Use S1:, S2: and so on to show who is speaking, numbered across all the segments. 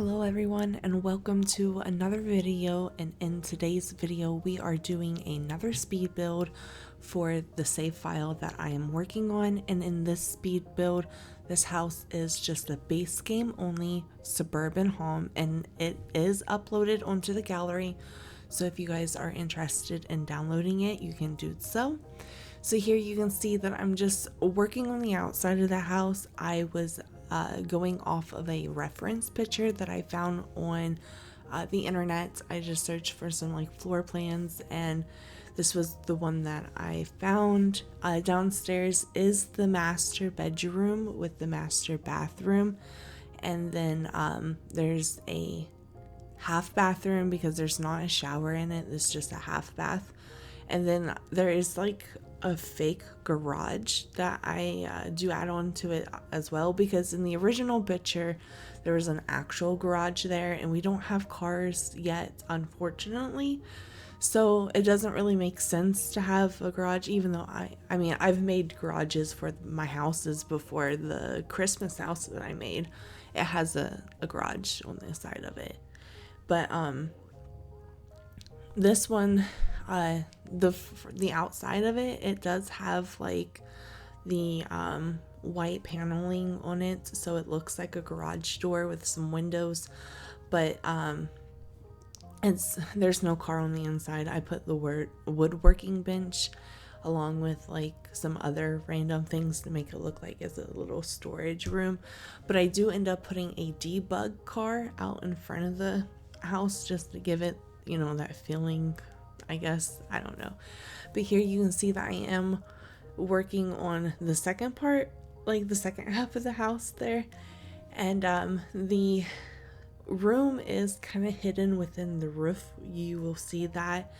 S1: Hello everyone and welcome to another video, and in today's video we are doing another speed build for the save file that I am working on. And in this speed build, this house is just a base game only Suburban home, and it is uploaded onto the gallery, so if you guys are interested in downloading it you can do so. So here you can see that I'm just working on the outside of the house. I was going off of a reference picture that I found on the internet. I just searched for some like floor plans, and this was the one that I found. Downstairs is the master bedroom with the master bathroom, and then there's a half bathroom because there's not a shower in it. It's just a half bath. And then there is like a fake garage that I do add on to it as well, because in the original picture there was an actual garage there, and we don't have cars yet, unfortunately, so it doesn't really make sense to have a garage, even though I mean I've made garages for my houses before. The Christmas house that I made, it has a garage on the side of it, but this one, the outside of it, it does have like the white paneling on it, so it looks like a garage door with some windows, but there's no car on the inside. I put the woodworking bench along with like some other random things to make it look like it's a little storage room, but I do end up putting a debug car out in front of the house just to give it, you know, that feeling, I guess. I don't know. But here you can see that I am working on the second part, like the second half of the house there, and the room is kind of hidden within the roof. You will see that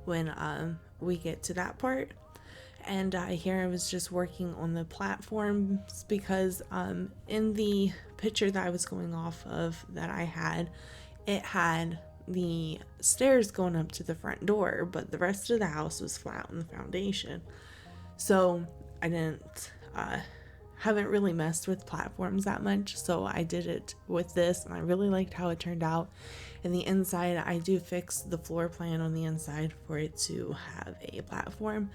S1: when we get to that part. And here I was just working on the platforms because in the picture that I was going off of that I had, it had the stairs going up to the front door, but the rest of the house was flat on the foundation. So I haven't really messed with platforms that much, so I did it with this, and I really liked how it turned out. And the inside, I do fix the floor plan on the inside for it to have a platform.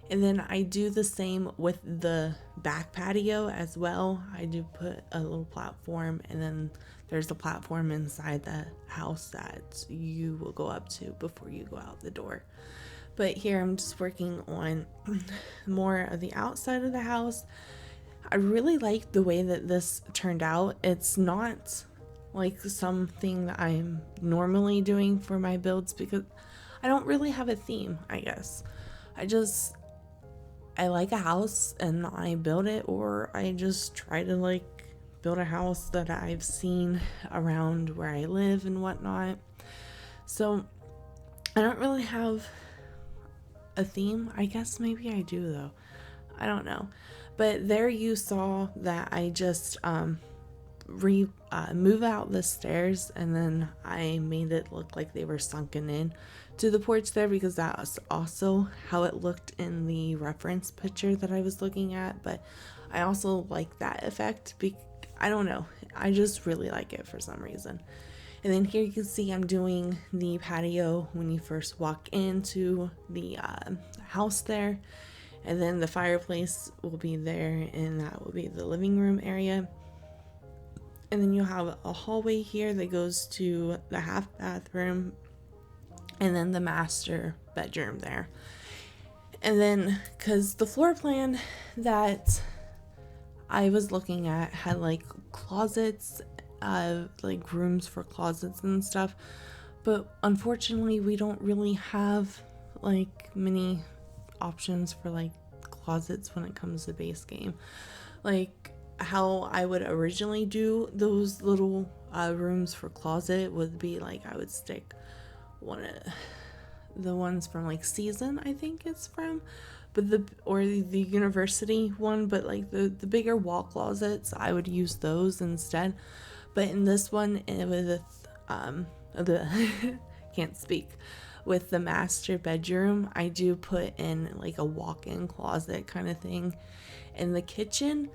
S1: And then I do the same with the back patio as well. I do put a little platform, and then there's a platform inside the house that you will go up to before you go out the door. But here I'm just working on more of the outside of the house. I really like the way that this turned out. It's not like something that I'm normally doing for my builds because I don't really have a theme, I guess. I like a house and I build it, or I just try to like build a house that I've seen around where I live and whatnot. So I don't really have a theme. I guess maybe I do though. I don't know. But there you saw that I just move out the stairs, and then I made it look like they were sunken in to the porch there, because that was also how it looked in the reference picture that I was looking at. But I also like that effect. I don't know, I just really like it for some reason. And then here you can see I'm doing the patio when you first walk into the house there, and then the fireplace will be there, and that will be the living room area. And then you'll have a hallway here that goes to the half bathroom, and then the master bedroom there. And then because the floor plan that I was looking at had like closets, like rooms for closets and stuff, but unfortunately we don't really have like many options for like closets when it comes to base game. Like how I would originally do those little rooms for closet would be like I would stick one of the ones from like Season, I think it's from, but the university one, but like the bigger wall closets, I would use those instead. But in this one, with can't speak, with the master bedroom, I do put in like a walk-in closet kind of thing. In the kitchen,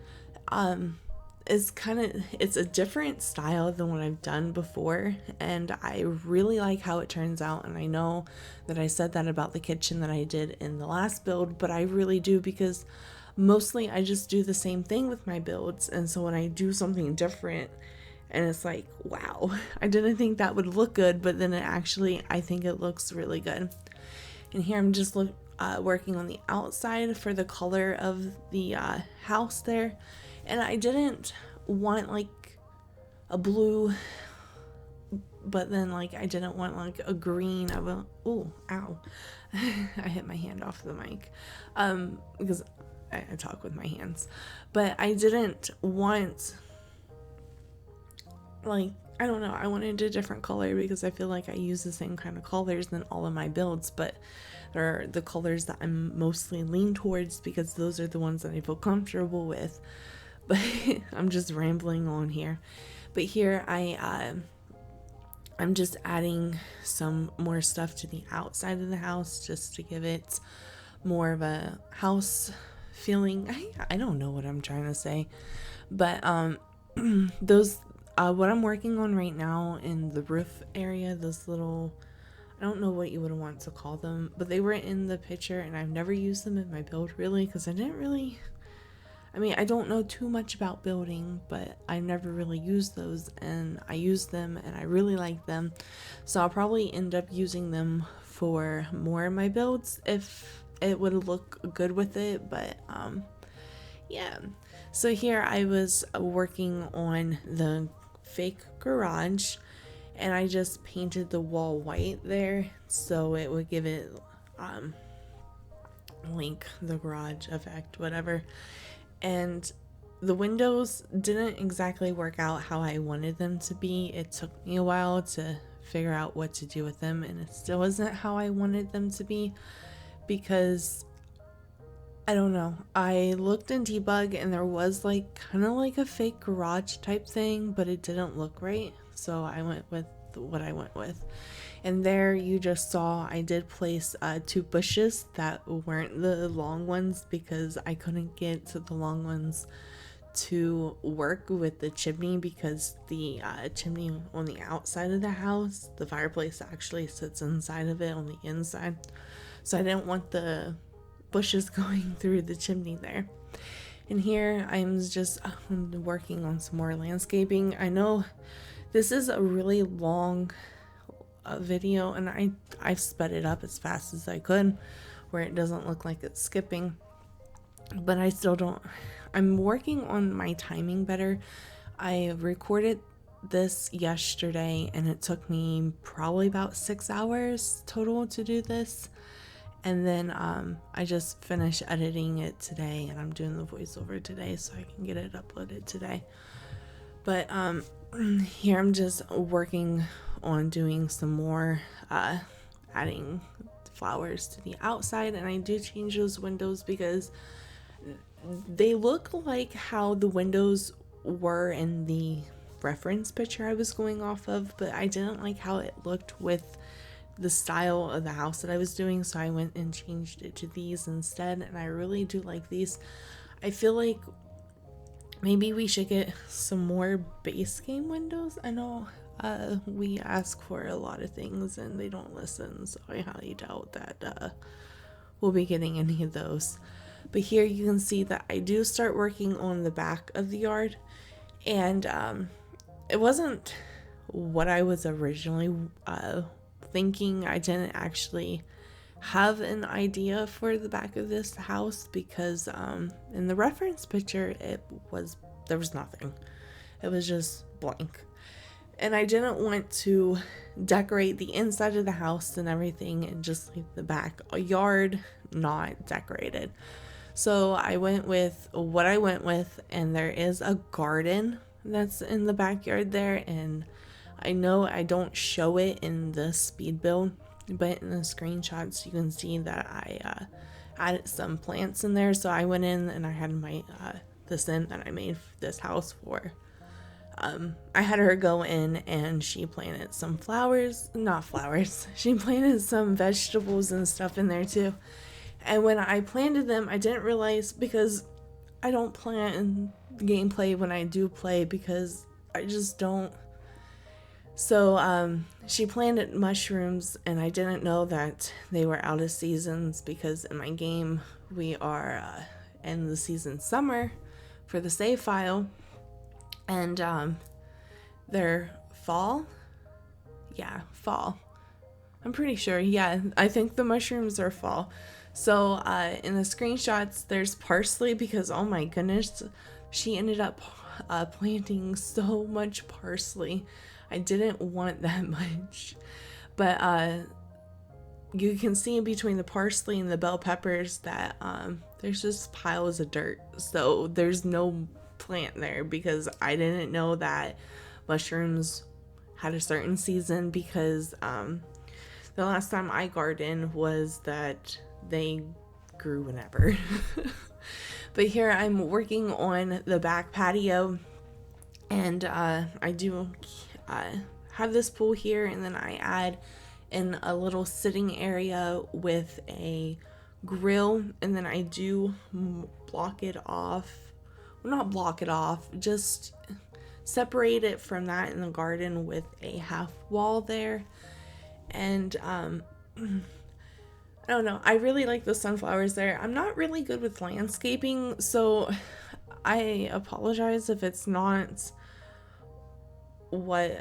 S1: it's a different style than what I've done before, and I really like how it turns out. And I know that I said that about the kitchen that I did in the last build, but I really do, because mostly I just do the same thing with my builds, and so when I do something different and it's like, wow, I didn't think that would look good, but then I think it looks really good. And here I'm just working on the outside for the color of the house there. And I didn't want like a blue, but then like I didn't want like a green. Oh, ow. I hit my hand off the mic because I talk with my hands. But I didn't want, like, I don't know, I wanted a different color because I feel like I use the same kind of colors in all of my builds, but they're the colors that I'm mostly lean towards because those are the ones that I feel comfortable with. But I'm just rambling on here. But here I'm just adding some more stuff to the outside of the house just to give it more of a house feeling. I don't know what I'm trying to say. But those what I'm working on right now in the roof area, those little, I don't know what you would want to call them, but they were in the picture and I've never used them in my build really because I don't know too much about building, but I never really used those, and I used them and I really like them. So I'll probably end up using them for more of my builds if it would look good with it, but yeah. So here I was working on the fake garage, and I just painted the wall white there so it would give it like the garage effect, whatever. And the windows didn't exactly work out how I wanted them to be. It took me a while to figure out what to do with them, and it still wasn't how I wanted them to be because I don't know. I looked in debug and there was like kind of like a fake garage type thing, but it didn't look right. So I went with what I went with. And there you just saw I did place 2 bushes that weren't the long ones because I couldn't get to the long ones to work with the chimney because the chimney on the outside of the house, the fireplace actually sits inside of it on the inside. So I didn't want the bushes going through the chimney there. And here I'm just working on some more landscaping. I know this is a really long video, and I've sped it up as fast as I could where it doesn't look like it's skipping, but I still don't. I'm working on my timing better. I recorded this yesterday and it took me probably about 6 hours total to do this, and then I just finished editing it today and I'm doing the voiceover today so I can get it uploaded today. But here I'm just working on doing some more adding flowers to the outside, and I do change those windows because they look like how the windows were in the reference picture I was going off of, but I didn't like how it looked with the style of the house that I was doing, so I went and changed it to these instead, and I really do like these. I feel like maybe we should get some more base game windows. I know we ask for a lot of things and they don't listen, so I highly doubt that we'll be getting any of those. But here you can see that I do start working on the back of the yard, and it wasn't what I was originally thinking. I didn't actually have an idea for the back of this house because in the reference picture there was nothing. It was just blank. And I didn't want to decorate the inside of the house and everything and just leave the backyard not decorated. So I went with what I went with, and there is a garden that's in the backyard there, and I know I don't show it in the speed build, but in the screenshots you can see that I added some plants in there. So I went in and I had my the sim that I made this house for. I had her go in and she planted some she planted some vegetables and stuff in there too. And when I planted them, I didn't realize, because I don't plan gameplay when I do play because I just don't. So she planted mushrooms, and I didn't know that they were out of seasons because in my game we are in the season summer for the save file, and they're fall. Yeah, fall. I'm pretty sure. Yeah, I think the mushrooms are fall. So in the screenshots, there's parsley because, oh my goodness, she ended up planting so much parsley. I didn't want that much. But you can see in between the parsley and the bell peppers that there's just piles of dirt. So there's no plant there because I didn't know that mushrooms had a certain season because the last time I gardened was that they grew whenever. But here I'm working on the back patio, and I do have this pool here, and then I add in a little sitting area with a grill, and then I do block it off. Well, not block it off, just separate it from that in the garden with a half wall there. And I don't know, I really like the sunflowers there. I'm not really good with landscaping, so I apologize if it's not what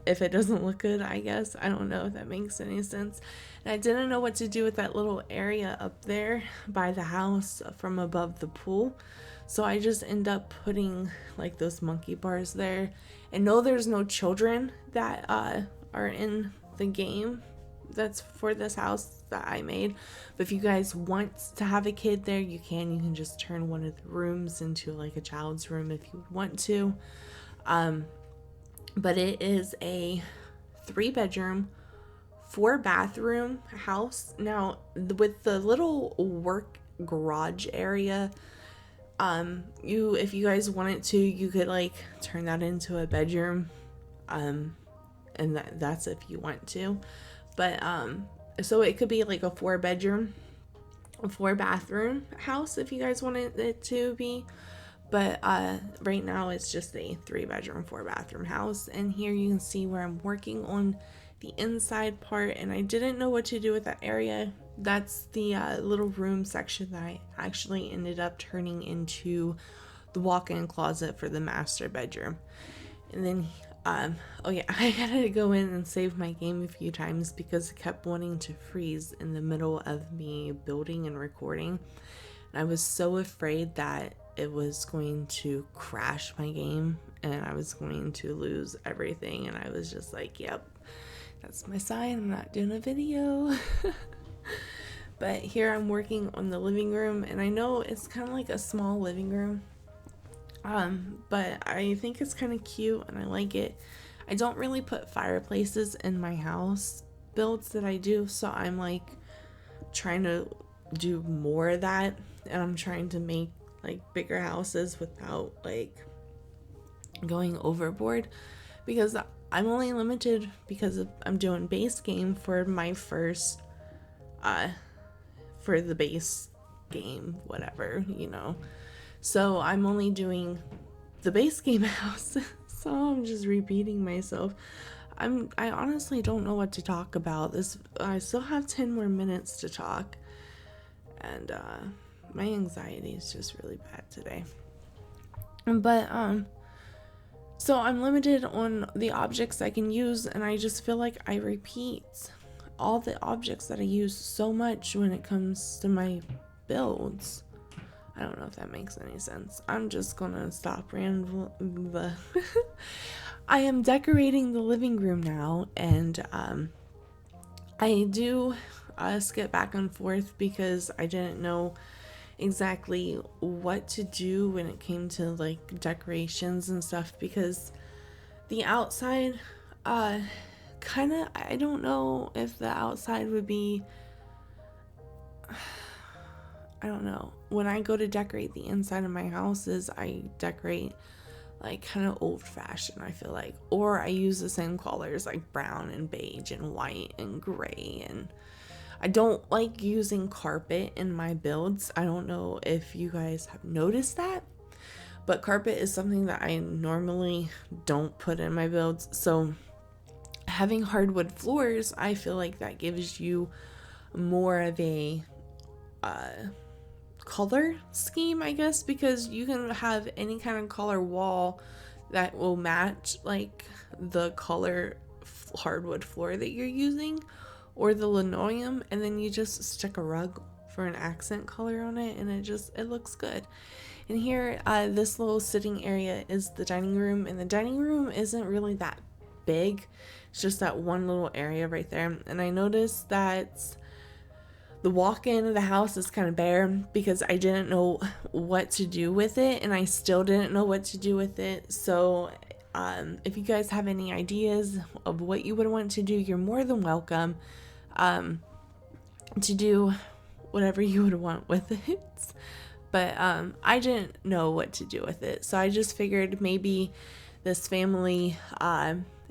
S1: if it doesn't look good, I guess. I don't know if that makes any sense. And I didn't know what to do with that little area up there by the house from above the pool. So I just end up putting like those monkey bars there. And no, there's no children that are in the game that's for this house that I made. But if you guys want to have a kid there, you can just turn one of the rooms into like a child's room if you want to. But it is a 3-bedroom, 4-bathroom house. Now, with the little work garage area, if you guys wanted to, you could like turn that into a bedroom, and that's if you want to. But so it could be like a 4-bedroom, a 4-bathroom house if you guys wanted it to be. But right now it's just a 3-bedroom, 4-bathroom house. And here you can see where I'm working on the inside part, and I didn't know what to do with that area. That's the little room section that I actually ended up turning into the walk-in closet for the master bedroom. And then oh yeah, I gotta go in and save my game a few times because it kept wanting to freeze in the middle of me building and recording. And I was so afraid that it was going to crash my game and I was going to lose everything. And I was just like, yep, that's my sign. I'm not doing a video. But here I'm working on the living room, and I know it's kind of like a small living room. But I think it's kind of cute and I like it. I don't really put fireplaces in my house builds that I do, so I'm like trying to do more of that, and I'm trying to make like bigger houses without like going overboard, because I'm only limited because I'm doing base game for my first for the base game, whatever, so I'm only doing the base game house. So I'm just repeating myself. I honestly don't know what to talk about. I still have 10 more minutes to talk, and my anxiety is just really bad today. But so I'm limited on the objects I can use, and I just feel like I repeat all the objects that I use so much when it comes to my builds. I don't know if that makes any sense. I'm just gonna stop rambling. I am decorating the living room now, and I do skip back and forth because I didn't know exactly what to do when it came to like decorations and stuff, because the outside kind of, I don't know if the outside would be, I don't know. When I go to decorate the inside of my houses, I decorate like kind of old fashioned, I feel like, or I use the same colors like brown and beige and white and gray, and I don't like using carpet in my builds. I don't know if you guys have noticed that, but carpet is something that I normally don't put in my builds. So having hardwood floors, I feel like that gives you more of a color scheme, I guess, because you can have any kind of color wall that will match like the color hardwood floor that you're using or the linoleum, and then you just stick a rug for an accent color on it, and it looks good. And here, this little sitting area is the dining room, and the dining room isn't really that big. It's just that one little area right there. And I noticed that the walk-in of the house is kind of bare because I didn't know what to do with it, and I still didn't know what to do with it. So if you guys have any ideas of what you would want to do, you're more than welcome to do whatever you would want with it. But I didn't know what to do with it, so I just figured maybe this family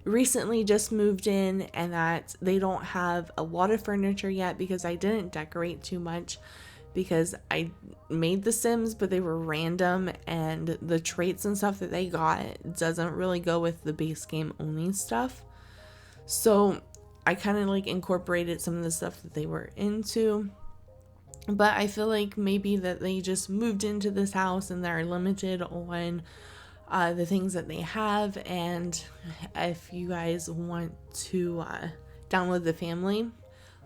S1: recently just moved in and that they don't have a lot of furniture yet because I didn't decorate too much, because I made the Sims but they were random, and the traits and stuff that they got doesn't really go with the base game only stuff. So I kind of like incorporated some of the stuff that they were into, but I feel like maybe that they just moved into this house and they're limited on the things that they have. And if you guys want to download the family,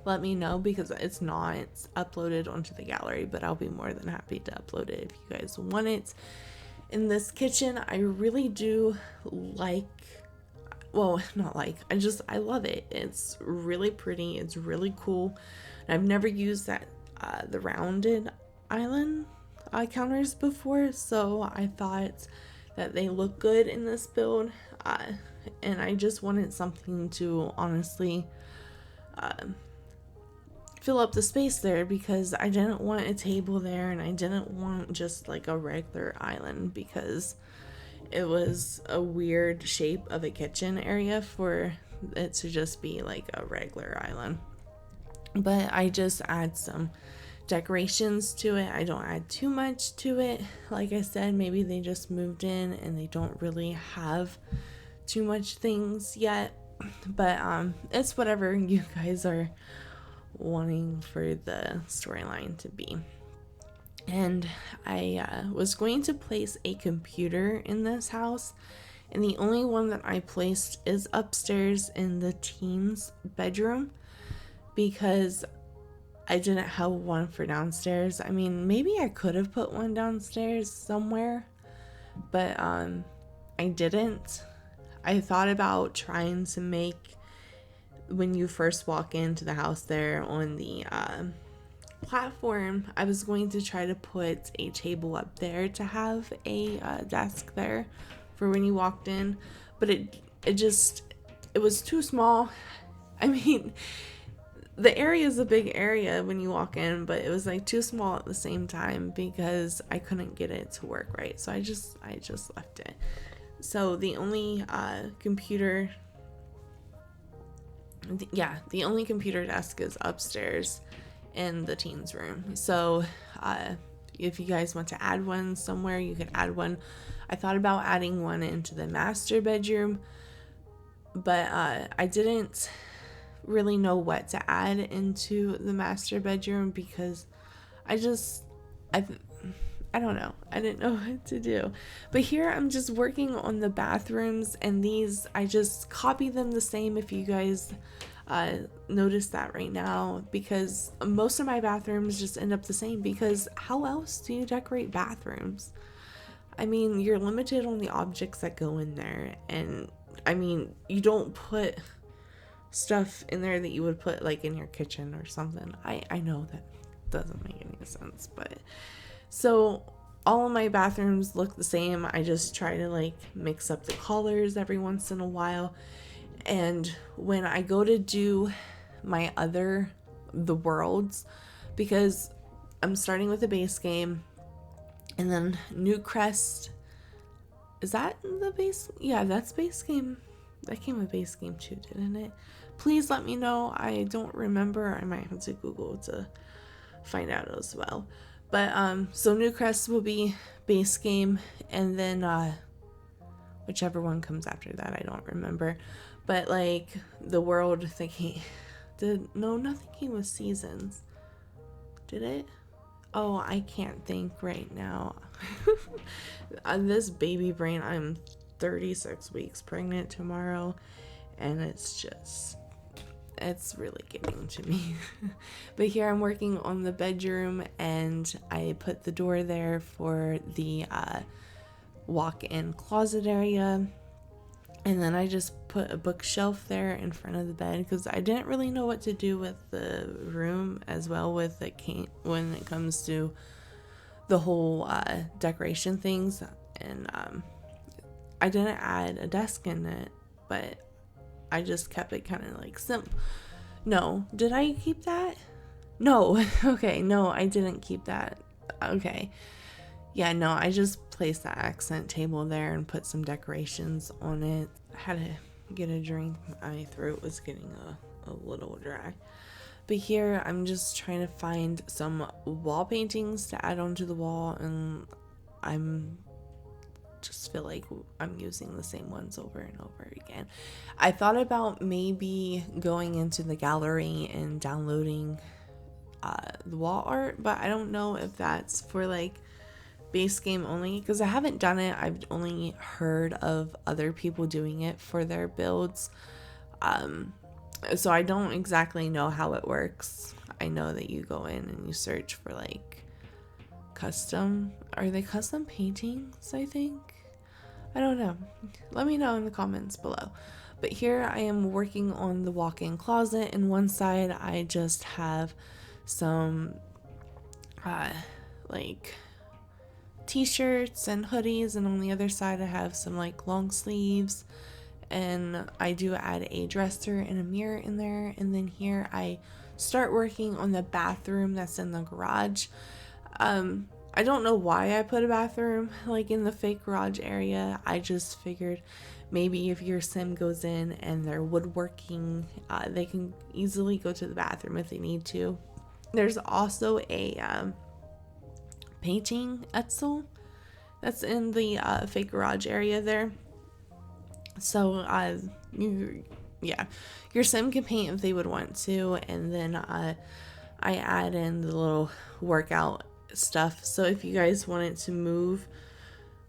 S1: let me know, because it's uploaded onto the gallery, but I'll be more than happy to upload it if you guys want it. In this kitchen, I really do like, well, not like, I love it. It's really pretty. It's really cool. I've never used the rounded island counters before, so I thought that they look good in this build, and I just wanted something to honestly fill up the space there, because I didn't want a table there, and I didn't want just like a regular island, because it was a weird shape of a kitchen area for it to just be like a regular island. But I just add some decorations to it. I don't add too much to it. Like I said, maybe they just moved in and they don't really have too much things yet, but it's whatever you guys are wanting for the storyline to be. And I was going to place a computer in this house, and the only one that I placed is upstairs in the teens' bedroom, because I didn't have one for downstairs. I mean, maybe I could have put one downstairs somewhere, but I didn't. I thought about trying to make, when you first walk into the house there on the platform, I was going to try to put a table up there to have a desk there for when you walked in, but it was too small. I mean, the area is a big area when you walk in, but it was like too small at the same time because I couldn't get it to work right. So I just left it. So the only computer desk is upstairs in the teens room. So if you guys want to add one somewhere, you can add one. I thought about adding one into the master bedroom, but I didn't really know what to add into the master bedroom, because I don't know. I didn't know what to do. But here I'm just working on the bathrooms, and these, I just copy them the same, if you guys notice that right now, because most of my bathrooms just end up the same, because how else do you decorate bathrooms? I mean, you're limited on the objects that go in there, and I mean, you don't put stuff in there that you would put like in your kitchen or something. I know that doesn't make any sense, but so all of my bathrooms look the same. I just try to like mix up the colors every once in a while. And when I go to do the worlds, because I'm starting with the base game, and then New Crest, is that the base? Yeah, that's base game. That came with base game too, didn't it? Please let me know. I don't remember. I might have to Google to find out as well. But so Newcrest will be base game, and then whichever one comes after that, I don't remember. But like the world thinking nothing came with seasons. Did it? Oh, I can't think right now. On this baby brain, I'm 36 weeks pregnant tomorrow, and it's really getting to me. But here I'm working on the bedroom, and I put the door there for the walk-in closet area. And then I just put a bookshelf there in front of the bed because I didn't really know what to do with the room as well with when it comes to the whole decoration things. And I didn't add a desk in it, but I just kept it kind of like simple. No, did I keep that? No. Okay, no, I didn't keep that. Okay. Yeah, no, I just placed that accent table there and put some decorations on it. I had to get a drink. My throat was getting a little dry. But here, I'm just trying to find some wall paintings to add onto the wall, and I'm just feel like I'm using the same ones over and over again. I thought about maybe going into the gallery and downloading the wall art, but I don't know if that's for like base game only because I haven't done it. I've only heard of other people doing it for their builds, so I don't exactly know how it works. I know that you go in and you search for like custom paintings, I think. I don't know. Let me know in the comments below. But here I am working on the walk-in closet, and one side I just have some like t-shirts and hoodies, and on the other side I have some like long sleeves, and I do add a dresser and a mirror in there. And then here I start working on the bathroom that's in the garage. I don't know why I put a bathroom like in the fake garage area. I just figured maybe if your sim goes in and they're woodworking, they can easily go to the bathroom if they need to. There's also a painting easel that's in the fake garage area there. So your sim can paint if they would want to, and then I add in the little workout stuff. So if you guys wanted to move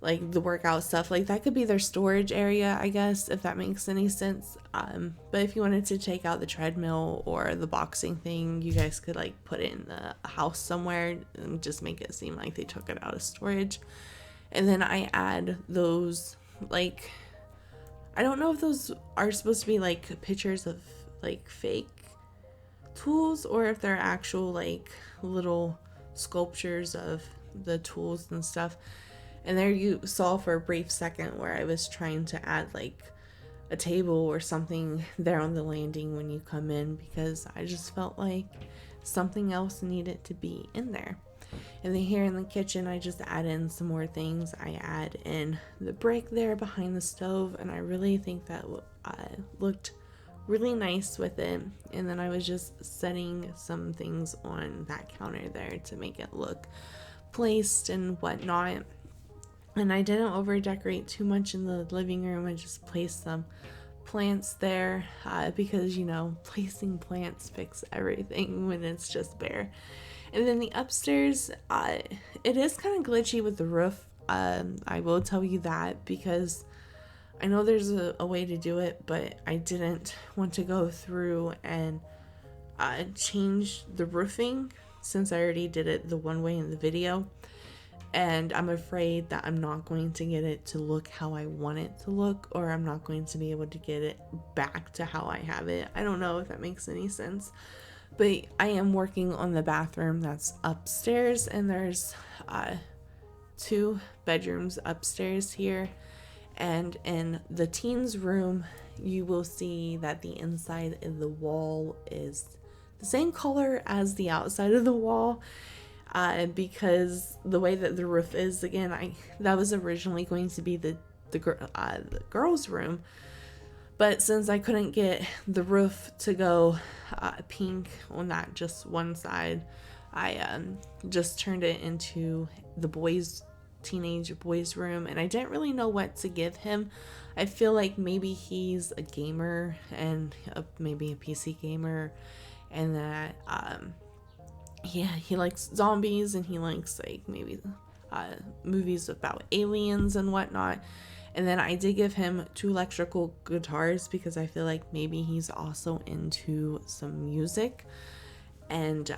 S1: like the workout stuff, like that could be their storage area, I guess, if that makes any sense. But if you wanted to take out the treadmill or the boxing thing, you guys could like put it in the house somewhere and just make it seem like they took it out of storage. And then I add those, like, I don't know if those are supposed to be like pictures of like fake tools or if they're actual like little sculptures of the tools and stuff. And there you saw for a brief second where I was trying to add like a table or something there on the landing when you come in, because I just felt like something else needed to be in there. And then here in the kitchen, I just add in some more things. I add in the brick there behind the stove, and I really think that looked really nice with it. And then I was just setting some things on that counter there to make it look placed and whatnot. And I didn't over decorate too much in the living room. I just placed some plants there because, you know, placing plants fix everything when it's just bare. And then the upstairs, it is kind of glitchy with the roof. I will tell you that, because I know there's a way to do it, but I didn't want to go through and change the roofing since I already did it the one way in the video. And I'm afraid that I'm not going to get it to look how I want it to look, or I'm not going to be able to get it back to how I have it. I don't know if that makes any sense. But I am working on the bathroom that's upstairs, and there's 2 bedrooms upstairs here. And in the teens room, you will see that the inside of the wall is the same color as the outside of the wall. Because the way that the roof is, again, that was originally going to be the girls' room, But since I couldn't get the roof to go pink on that just one side, I just turned it into the teenage boys room, and I didn't really know what to give him. I feel like maybe he's a gamer and maybe a PC gamer, and that he likes zombies, and he likes like maybe movies about aliens and whatnot. And then I did give him 2 electrical guitars because I feel like maybe he's also into some music. And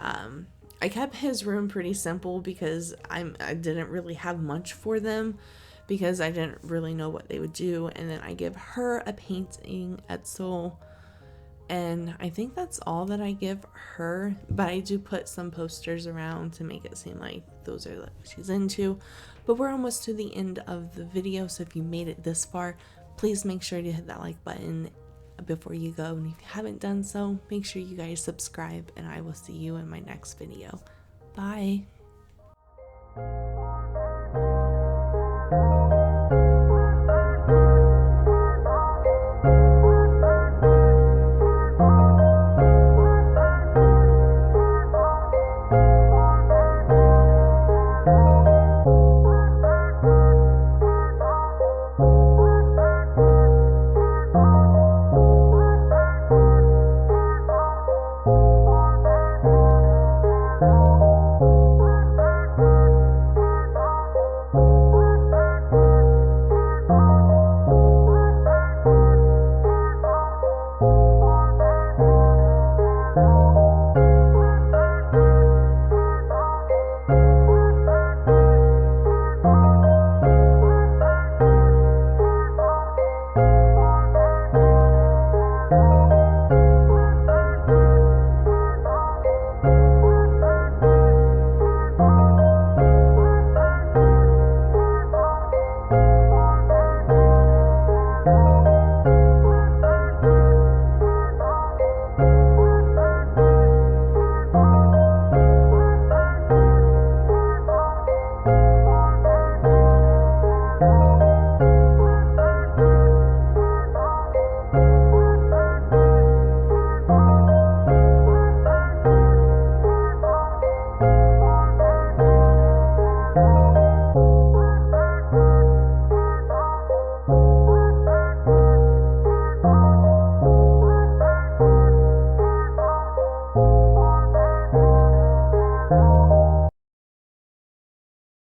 S1: I kept his room pretty simple because I didn't really have much for them because I didn't really know what they would do. And then I give her a painting Etzel, and I think that's all that I give her, but I do put some posters around to make it seem like those are what she's into. But we're almost to the end of the video, so if you made it this far, please make sure to hit that like button before you go, and if you haven't done so, make sure you guys subscribe, and I will see you in my next video. Bye.